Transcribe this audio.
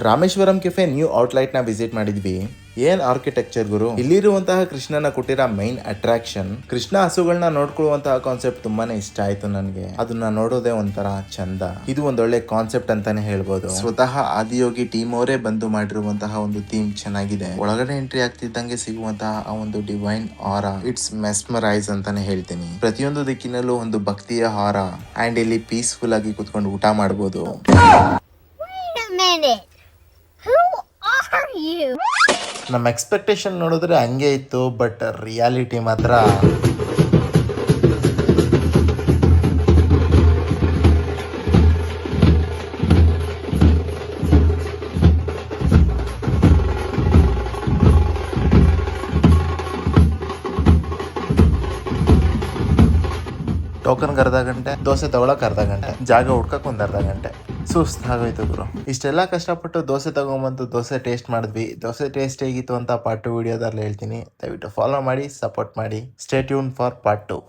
Rameswaram cafe new ಔಟ್ಲೈಟ್ ನ visit ಮಾಡಿದ್ವಿ. ಏನ್ ಆರ್ಕಿಟೆಕ್ಚರ್ ಗುರು. ಇಲ್ಲಿರುವಂತಹ ಕೃಷ್ಣನ ಕುಟೀರ ಮೈನ್ ಅಟ್ರಾಕ್ಷನ್. ಕೃಷ್ಣ ಹಸುಗಳನ್ನ ನೋಡ್ಕೊಳ್ಳುವಂತಹ ಕಾನ್ಸೆಪ್ಟ್ ತುಂಬಾನೇ ಇಷ್ಟ ಆಯ್ತು ನನ್ಗೆ. ಅದನ್ನ ನೋಡೋದೇ ಒಂಥರ ಚಂದ. ಇದು ಒಂದೊಳ್ಳೆ ಕಾನ್ಸೆಪ್ಟ್ ಅಂತಾನೆ ಹೇಳ್ಬೋದು. ಸ್ವತಃ ಆದಿಯೋಗಿ ಟೀಮ್ ಅವರೇ ಬಂದು ಮಾಡಿರುವಂತಹ ಒಂದು ಥೀಮ್ ಚೆನ್ನಾಗಿದೆ. ಒಳಗಡೆ ಎಂಟ್ರಿ ಆಗ್ತಿದ್ದಂಗೆ ಸಿಗುವಂತಹ ಆ ಒಂದು ಡಿವೈನ್ ಆರಾ, ಇಟ್ಸ್ ಮೆಸ್ಮರೈಸ್ ಅಂತಾನೆ ಹೇಳ್ತೀನಿ. ಪ್ರತಿಯೊಂದು ದಿಕ್ಕಿನಲ್ಲೂ ಒಂದು ಭಕ್ತಿಯ ಹಾರ ಅಂಡ್ ಇಲ್ಲಿ ಪೀಸ್ಫುಲ್ ಆಗಿ ಕುತ್ಕೊಂಡು ಊಟ ಮಾಡಬಹುದು. ನಮ್ಮ ಎಕ್ಸ್ಪೆಕ್ಟೇಷನ್ ನೋಡಿದ್ರೆ ಹಂಗೆ ಇತ್ತು, ಬಟ್ ರಿಯಾಲಿಟಿ ಮಾತ್ರ ಟೋಕನ್ಗೆ ಅರ್ಧ ಗಂಟೆ, ದೋಸೆ ತಗೊಳಕ್ ಅರ್ಧ ಗಂಟೆ, ಜಾಗ ಹುಡ್ಕಕ್ ಒಂದ್ ಅರ್ಧ ಗಂಟೆ. ಸುಸ್ತಾಗೋಯ್ತು ಗುರು. ಇಷ್ಟೆಲ್ಲ ಕಷ್ಟಪಟ್ಟು ದೋಸೆ ತಗೊಂಬಂದು ದೋಸೆ ಟೇಸ್ಟ್ ಮಾಡಿದ್ವಿ. ದೋಸೆ ಟೇಸ್ಟ್ ಹೇಗಿತ್ತು ಅಂತ ಪಾರ್ಟ್ 2 ವಿಡಿಯೋದಲ್ಲಿ ಹೇಳ್ತೀನಿ. ದಯವಿಟ್ಟು ಫಾಲೋ ಮಾಡಿ, ಸಪೋರ್ಟ್ ಮಾಡಿ. Stay tune for part 2.